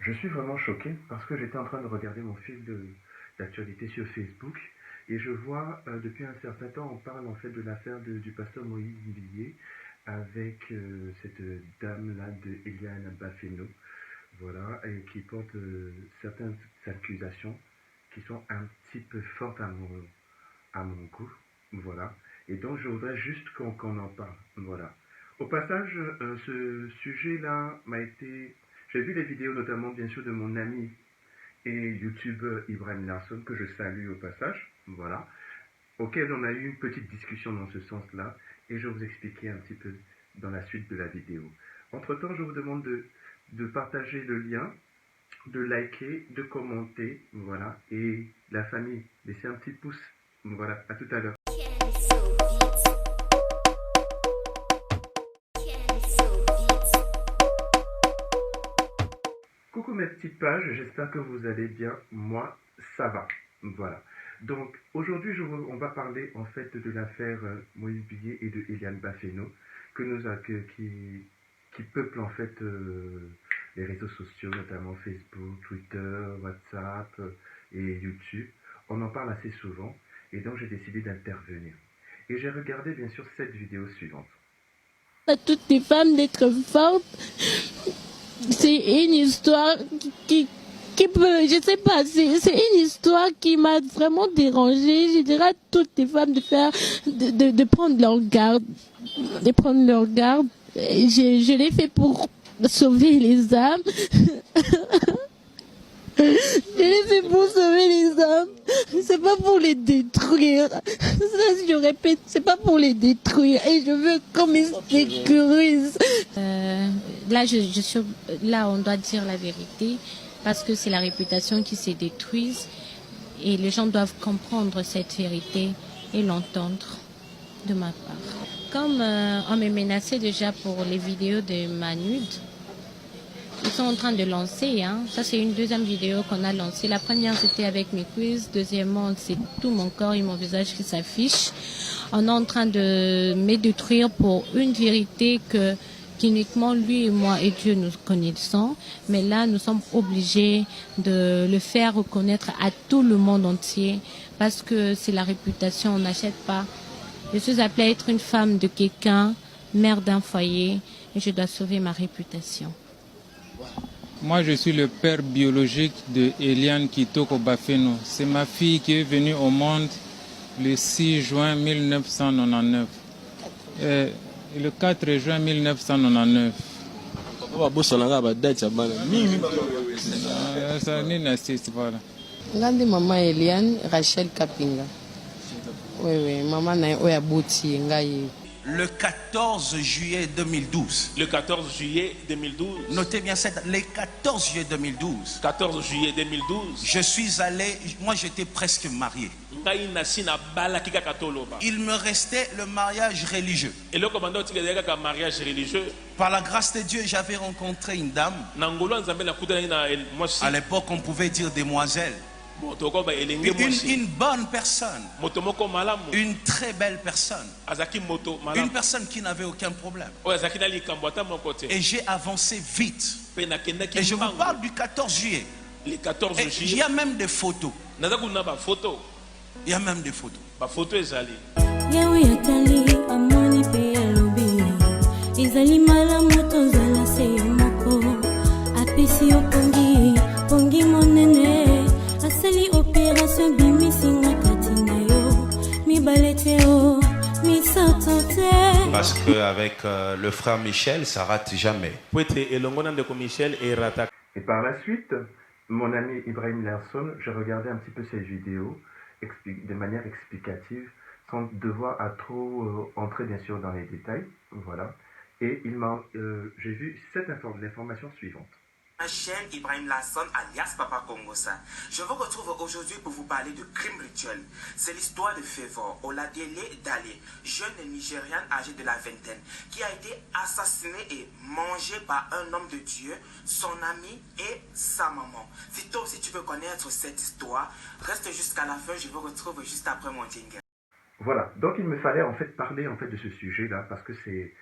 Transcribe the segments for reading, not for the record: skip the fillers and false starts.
Je suis vraiment choqué parce que j'étais en train de regarder mon fil d'actualité sur Facebook et je vois depuis un certain temps, on parle en fait de l'affaire du pasteur Moïse Billier avec cette dame-là de Eliane Bafeno, voilà, et qui porte certaines accusations qui sont un petit peu fortes à mon goût, voilà. Et donc je voudrais juste qu'on en parle, voilà. Au passage, ce sujet-là m'a été... J'ai vu les vidéos notamment bien sûr de mon ami et youtubeur Ibrahim Larson, que je salue au passage, voilà, auquel on a eu une petite discussion dans ce sens-là, et je vais vous expliquer un petit peu dans la suite de la vidéo. Entre-temps, je vous demande de partager le lien, de liker, de commenter, voilà, et la famille, laissez un petit pouce, voilà, à tout à l'heure. Coucou mes petites pages, j'espère que vous allez bien, moi ça va, voilà. Donc aujourd'hui on va parler en fait de l'affaire Moïse Billier et de Eliane Bafeno qui peuple en fait les réseaux sociaux, notamment Facebook, Twitter, WhatsApp et YouTube. On en parle assez souvent et donc j'ai décidé d'intervenir. Et j'ai regardé bien sûr cette vidéo suivante. À toutes les femmes d'être fortes. C'est une histoire qui peut, je sais pas, c'est une histoire qui m'a vraiment dérangée. Je dirais à toutes les femmes de prendre leur garde, de prendre leur garde. Je l'ai fait pour sauver les âmes. Je l'ai fait pour sauver les âmes. C'est pas pour les détruire. Ça, je répète, c'est pas pour les détruire. Et je veux qu'on me sécurise. Là, on doit dire la vérité. Parce que c'est la réputation qui se détruise. Et les gens doivent comprendre cette vérité et l'entendre de ma part. Comme on me menaçait déjà pour les vidéos de ma nude, ils sont en train de lancer, hein. Ça c'est une deuxième vidéo qu'on a lancée. La première c'était avec mes quiz, deuxièmement c'est tout mon corps et mon visage qui s'affiche. On est en train de me détruire pour une vérité qu'uniquement lui et moi et Dieu nous connaissons. Mais là nous sommes obligés de le faire reconnaître à tout le monde entier parce que c'est la réputation, on n'achète pas. Je suis appelée à être une femme de quelqu'un, mère d'un foyer et je dois sauver ma réputation. Moi, je suis le père biologique de Eliane Kitoko Bafeno. C'est ma fille qui est venue au monde le 6 juin 1999. Le 4 juin 1999. Ngandi maman Eliane Rachel Kapinga. Oui, maman na oya boti ngai. Le 14 juillet 2012. Le 14 juillet 2012. Notez bien ça, le 14 juillet 2012. 14 juillet 2012. Je suis allé, moi j'étais presque marié. Il me restait le mariage religieux. Par la grâce de Dieu, j'avais rencontré une dame. À l'époque, on pouvait dire demoiselle. Une bonne personne, une très belle personne, une personne qui n'avait aucun problème. Et j'ai avancé vite. Et je vous parle du 14 juillet. Il y a même des photos. Il y a même des photos. Parce qu'avec le frère Michel, ça rate jamais. Et par la suite, mon ami Ibrahim Larson, j'ai regardé un petit peu ses vidéos de manière explicative, sans devoir à trop entrer bien sûr dans les détails, voilà. Et j'ai vu l'information suivante. Ma chaîne Ibrahim Larson alias Papa Kongosa. Je vous retrouve aujourd'hui pour vous parler de crime rituel. C'est l'histoire de Favour Oladele Dale, jeune Nigériane âgée de la vingtaine, qui a été assassinée et mangée par un homme de Dieu, son ami et sa maman. Si toi aussi tu veux connaître cette histoire, reste jusqu'à la fin, je vous retrouve juste après mon jingle. Voilà, donc il me fallait en fait parler en fait de ce sujet-là parce que c'est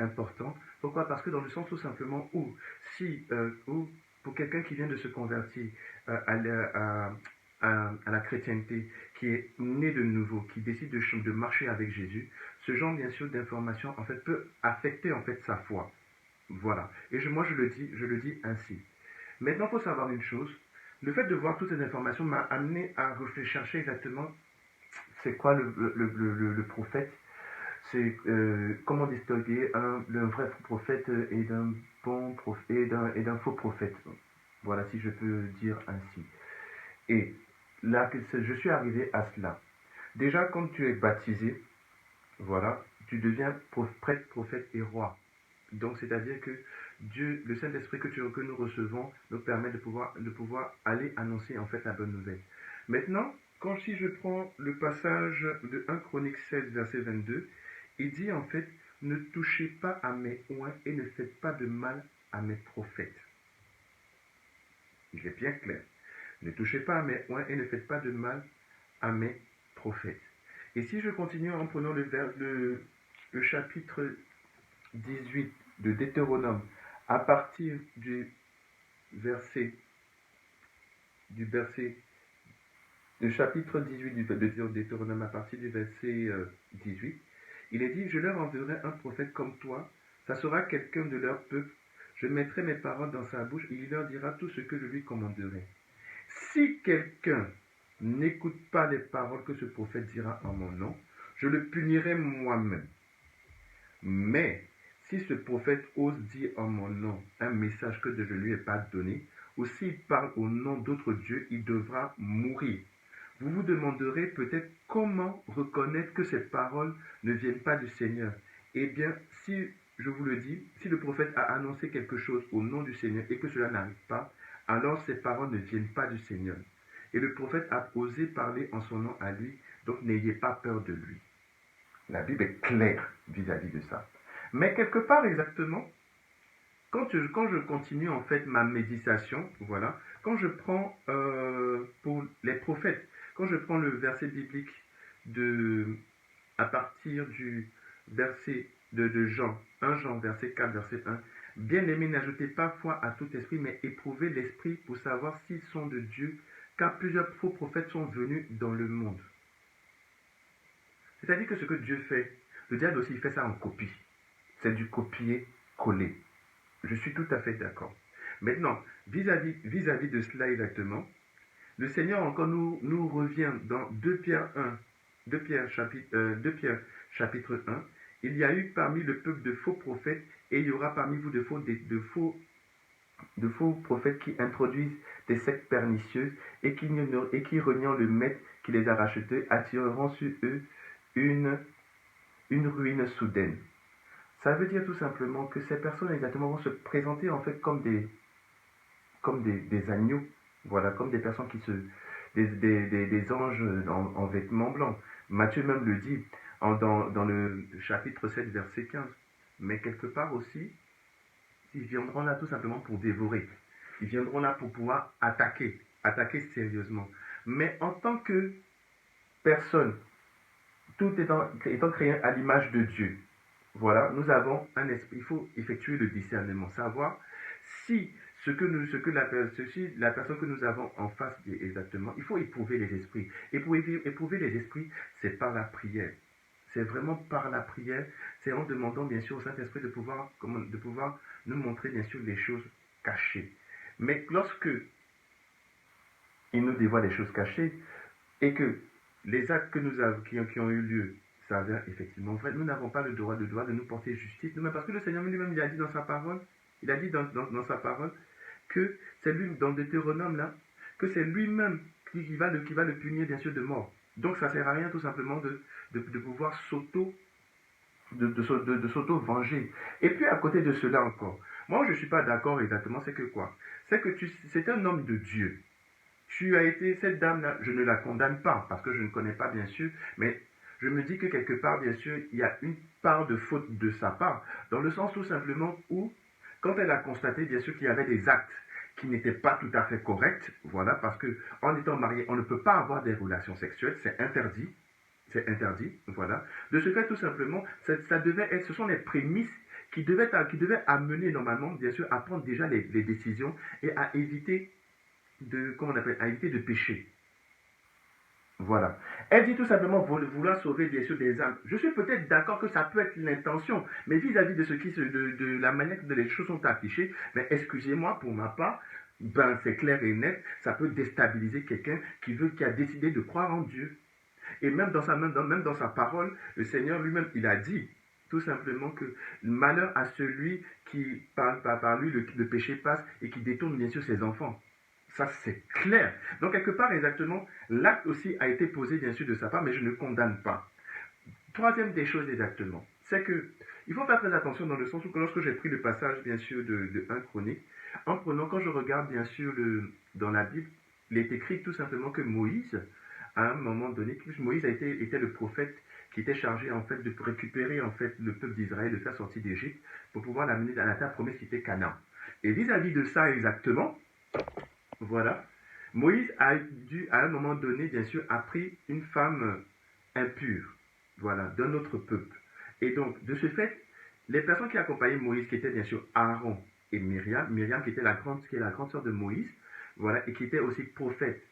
important. Pourquoi? Parce que dans le sens tout simplement où pour quelqu'un qui vient de se convertir à la chrétienté, qui est né de nouveau, qui décide de marcher avec Jésus, ce genre bien sûr d'information en fait peut affecter en fait sa foi. Voilà. Et moi je le dis ainsi. Maintenant, il faut savoir une chose. Le fait de voir toutes ces informations m'a amené à chercher exactement c'est quoi le prophète. C'est comment distinguer le vrai prophète et d'un bon prophète et d'un faux prophète. Voilà, si je peux dire ainsi. Et là, je suis arrivé à cela. Déjà, quand tu es baptisé, voilà, tu deviens prêtre, prophète et roi. Donc, c'est-à-dire que Dieu, le Saint-Esprit que nous recevons, nous permet de pouvoir aller annoncer en fait la bonne nouvelle. Maintenant, si je prends le passage de 1 Chronique 16, verset 22, il dit en fait, ne touchez pas à mes oins et ne faites pas de mal à mes prophètes. Il est bien clair. Ne touchez pas à mes oins et ne faites pas de mal à mes prophètes. Et si je continue en prenant le chapitre 18 de Deutéronome, à partir du chapitre 18 de Deutéronome, à partir du verset 18, il est dit, je leur enverrai un prophète comme toi, ça sera quelqu'un de leur peuple, je mettrai mes paroles dans sa bouche et il leur dira tout ce que je lui commanderai. Si quelqu'un n'écoute pas les paroles que ce prophète dira en mon nom, je le punirai moi-même. Mais si ce prophète ose dire en mon nom un message que je ne lui ai pas donné, ou s'il parle au nom d'autres dieux, il devra mourir. Vous vous demanderez peut-être comment reconnaître que ces paroles ne viennent pas du Seigneur. Eh bien, si je vous le dis, si le prophète a annoncé quelque chose au nom du Seigneur et que cela n'arrive pas, alors ces paroles ne viennent pas du Seigneur. Et le prophète a osé parler en son nom à lui, donc n'ayez pas peur de lui. La Bible est claire vis-à-vis de ça. Mais quelque part exactement, quand je continue en fait ma méditation, voilà, quand je prends pour les prophètes, quand je prends le verset biblique à partir du verset de Jean, 1 Jean, verset 4, verset 1, bien-aimés, n'ajoutez pas foi à tout esprit, mais éprouvez l'esprit pour savoir s'ils sont de Dieu, car plusieurs faux prophètes sont venus dans le monde. C'est-à-dire que ce que Dieu fait, le diable aussi fait ça en copie. C'est du copier-coller. Je suis tout à fait d'accord. Maintenant, vis-à-vis de cela exactement, le Seigneur encore nous revient dans 2 Pierre chapitre 1. Il y a eu parmi le peuple de faux prophètes et il y aura parmi vous de faux prophètes qui introduisent des sectes pernicieuses et qui reniant le maître qui les a rachetés attireront sur eux une ruine soudaine. Ça veut dire tout simplement que ces personnes exactement vont se présenter en fait comme des agneaux, voilà, comme des personnes des anges en vêtements blancs. Matthieu même le dit dans le chapitre 7, verset 15. Mais quelque part aussi, ils viendront là tout simplement pour dévorer. Ils viendront là pour pouvoir attaquer sérieusement. Mais en tant que personne, tout étant créé à l'image de Dieu, voilà, nous avons un esprit. Il faut effectuer le discernement, savoir si la personne que nous avons en face dit exactement. Il faut éprouver les esprits. Et pour éprouver les esprits, c'est par la prière. C'est vraiment par la prière. C'est en demandant bien sûr au Saint-Esprit de pouvoir nous montrer bien sûr les choses cachées. Mais lorsque il nous dévoile les choses cachées et que les actes que nous avons, qui ont eu lieu s'avèrent effectivement vrais, nous n'avons pas le droit de nous porter justice nous-mêmes, parce que le Seigneur lui-même il a dit dans sa parole, que c'est lui dans Deutéronome là, que c'est lui-même qui va le punir bien sûr de mort. Donc ça ne sert à rien tout simplement de pouvoir s'auto-venger. Et puis à côté de cela encore, moi je ne suis pas d'accord exactement, c'est que quoi? C'est que c'est un homme de Dieu. Tu as été, cette dame-là, je ne la condamne pas, parce que je ne connais pas bien sûr, mais je me dis que quelque part, bien sûr, il y a une part de faute de sa part, dans le sens tout simplement où, quand elle a constaté bien sûr qu'il y avait des actes qui n'étaient pas tout à fait corrects, voilà, parce que en étant marié, on ne peut pas avoir des relations sexuelles, c'est interdit, voilà. De ce fait, tout simplement, ça devait être, ce sont les prémices qui devait amener normalement, bien sûr, à prendre déjà les décisions et à éviter à éviter de pécher. Voilà. Elle dit tout simplement vouloir sauver bien sûr des âmes. Je suis peut-être d'accord que ça peut être l'intention, mais vis-à-vis de la manière dont les choses sont affichées, mais excusez-moi pour ma part, ben c'est clair et net, ça peut déstabiliser quelqu'un qui a décidé de croire en Dieu. Et même dans sa parole, le Seigneur lui-même, il a dit tout simplement que malheur à celui qui par lui le péché passe et qui détourne bien sûr ses enfants. Ça, c'est clair. Donc, quelque part, exactement, l'acte aussi a été posé, bien sûr, de sa part, mais je ne condamne pas. Troisième des choses, exactement, c'est que il faut faire très attention dans le sens où, lorsque j'ai pris le passage, bien sûr, de 1 Chronique, quand je regarde, bien sûr, dans la Bible, il est écrit tout simplement que Moïse, à un moment donné, Moïse était le prophète qui était chargé, en fait, de récupérer, en fait, le peuple d'Israël, de faire sortir d'Égypte, pour pouvoir l'amener dans la terre promise qui était Canaan. Et vis-à-vis de ça, exactement, voilà. Moïse a à un moment donné, bien sûr, a pris une femme impure, voilà, d'un autre peuple. Et donc, de ce fait, les personnes qui accompagnaient Moïse, qui étaient bien sûr Aaron et Myriam qui est la grande sœur de Moïse, voilà, et qui était aussi prophète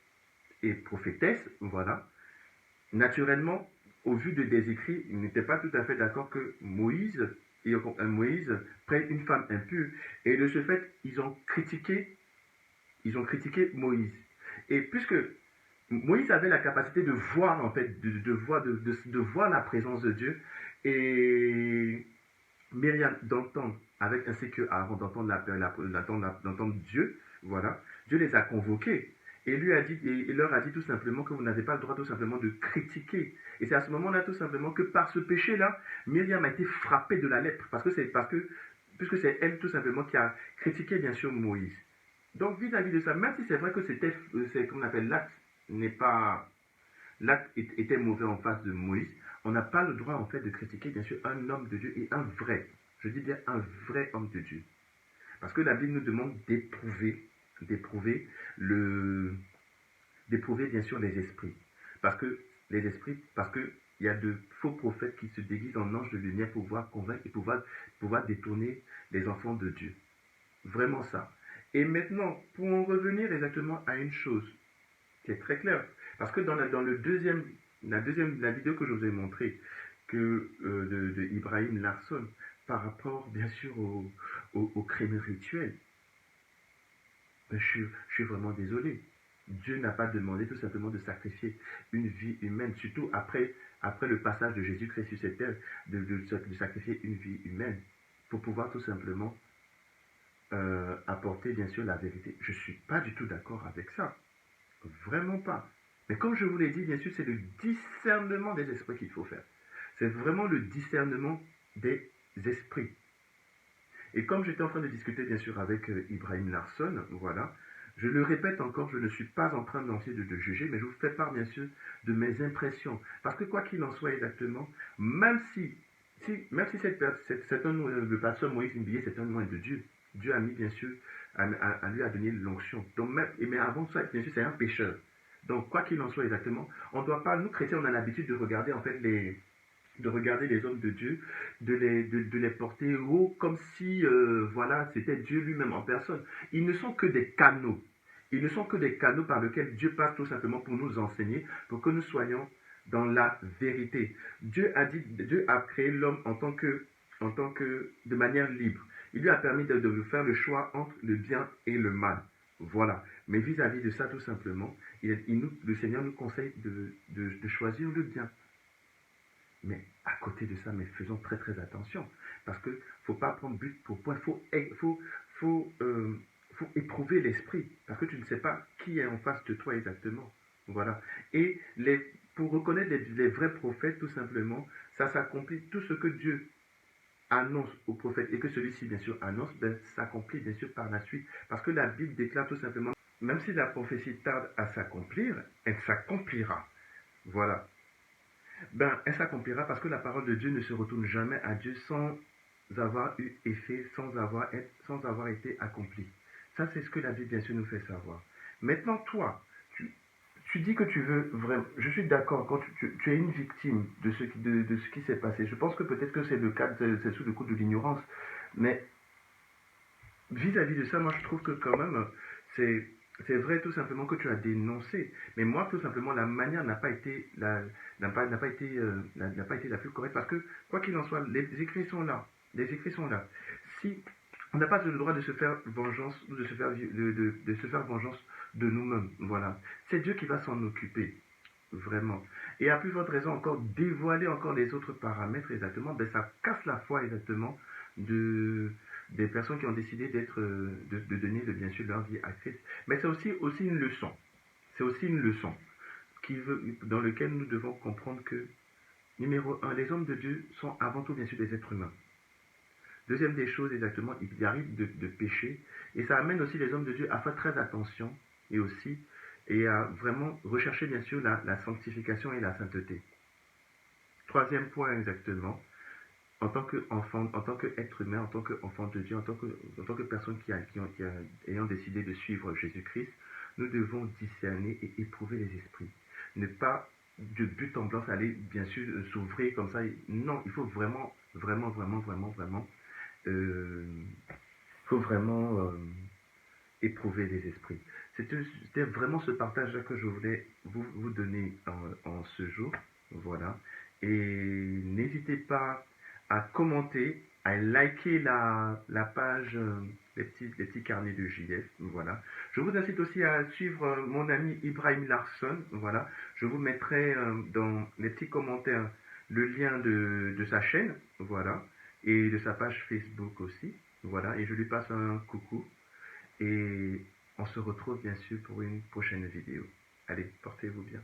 et prophétesse, voilà. Naturellement, au vu des écrits, ils n'étaient pas tout à fait d'accord que Moïse prenne une femme impure. Et de ce fait, ils ont critiqué Moïse. Et puisque Moïse avait la capacité de voir, en fait, de voir la présence de Dieu, et Myriam d'entendre, ainsi que Aaron d'entendre Dieu, voilà, Dieu les a convoqués. Et il leur a dit tout simplement que vous n'avez pas le droit tout simplement de critiquer. Et c'est à ce moment-là tout simplement que par ce péché-là, Myriam a été frappée de la lèpre, puisque c'est elle tout simplement qui a critiqué bien sûr Moïse. Donc, vis-à-vis de ça, même si c'est vrai que l'acte était mauvais en face de Moïse, on n'a pas le droit, en fait, de critiquer, bien sûr, un homme de Dieu et je dis bien un vrai homme de Dieu. Parce que la Bible nous demande d'éprouver, bien sûr, les esprits. Parce que il y a de faux prophètes qui se déguisent en anges de lumière pour pouvoir convaincre et pouvoir détourner les enfants de Dieu. Vraiment ça. Et maintenant, pour en revenir exactement à une chose qui est très claire, parce que dans la vidéo que je vous ai montrée, de Ibrahim Larsson, par rapport bien sûr au crime rituel, je suis vraiment désolé. Dieu n'a pas demandé tout simplement de sacrifier une vie humaine, surtout après le passage de Jésus-Christ sur cette terre, de sacrifier une vie humaine pour pouvoir tout simplement apporter bien sûr la vérité. Je ne suis pas du tout d'accord avec ça. Vraiment pas. Mais comme je vous l'ai dit, bien sûr, c'est le discernement des esprits qu'il faut faire. C'est vraiment le discernement des esprits. Et comme j'étais en train de discuter bien sûr avec Ibrahim Larsson, voilà, je le répète encore, je ne suis pas en train de juger, mais je vous fais part bien sûr de mes impressions. Parce que quoi qu'il en soit exactement, même si le pasteur Moïse Mbilé, c'est un loin de Dieu, Dieu a mis bien sûr, lui a donné l'onction. Donc mais avant ça, bien sûr, c'est un pécheur. Donc quoi qu'il en soit exactement, on ne doit pas, nous chrétiens, on a l'habitude de regarder en fait les hommes de Dieu, de les porter haut comme si voilà, c'était Dieu lui-même en personne. Ils ne sont que des canaux. Ils ne sont que des canaux par lesquels Dieu passe tout simplement pour nous enseigner, pour que nous soyons dans la vérité. Dieu a créé l'homme en tant que de manière libre. Il lui a permis de faire le choix entre le bien et le mal. Voilà. Mais vis-à-vis de ça, tout simplement, le Seigneur nous conseille de choisir le bien. Mais à côté de ça, mais faisons très très attention. Parce qu'il ne faut pas prendre but pour point. Il faut éprouver l'esprit. Parce que tu ne sais pas qui est en face de toi exactement. Voilà. Et pour reconnaître les vrais prophètes, tout simplement, ça s'accomplit. Tout ce que Dieu annonce au prophète et que celui-ci, bien sûr, annonce, s'accomplit, bien sûr, par la suite. Parce que la Bible déclare tout simplement, même si la prophétie tarde à s'accomplir, elle s'accomplira. Voilà. Elle s'accomplira parce que la parole de Dieu ne se retourne jamais à Dieu sans avoir eu effet, sans avoir été accomplie. Ça, c'est ce que la Bible, bien sûr, nous fait savoir. Maintenant, toi, tu dis que tu veux vraiment... Je suis d'accord, quand tu es une victime de ce qui s'est passé. Je pense que peut-être que c'est le cas, c'est sous le coup de l'ignorance. Mais vis-à-vis de ça, moi je trouve que quand même, c'est vrai tout simplement que tu as dénoncé, mais moi tout simplement la manière n'a pas été n'a pas été la plus correcte parce que quoi qu'il en soit, les écrits sont là, les écrits sont là. Si on n'a pas le droit de se faire vengeance ou de se faire de se faire vengeance de nous-mêmes, voilà. C'est Dieu qui va s'en occuper. Vraiment. Et à plus forte raison encore, dévoiler encore les autres paramètres exactement, ben ça casse la foi exactement des personnes qui ont décidé de donner bien sûr leur vie à Christ. Mais c'est aussi une leçon. C'est aussi une leçon dans laquelle nous devons comprendre que, numéro un, les hommes de Dieu sont avant tout bien sûr des êtres humains. Deuxième des choses exactement, il arrive de pécher et ça amène aussi les hommes de Dieu à faire très attention et à vraiment rechercher bien sûr la sanctification et la sainteté. Troisième point exactement, en tant qu'enfant, en tant qu'être humain, en tant qu'enfant de Dieu, en tant que personne ayant décidé de suivre Jésus-Christ, nous devons discerner et éprouver les esprits. Ne pas de but en blanc aller bien sûr s'ouvrir comme ça. Non, il faut vraiment éprouver les esprits. C'était vraiment ce partage-là que je voulais vous donner en ce jour. Voilà. Et n'hésitez pas à commenter, à liker la page, les petits carnets de JF. Voilà. Je vous incite aussi à suivre mon ami Ibrahim Larson. Voilà. Je vous mettrai dans les petits commentaires le lien de sa chaîne. Voilà. Et de sa page Facebook aussi. Voilà. Et je lui passe un coucou. Et on se retrouve bien sûr pour une prochaine vidéo. Allez, portez-vous bien.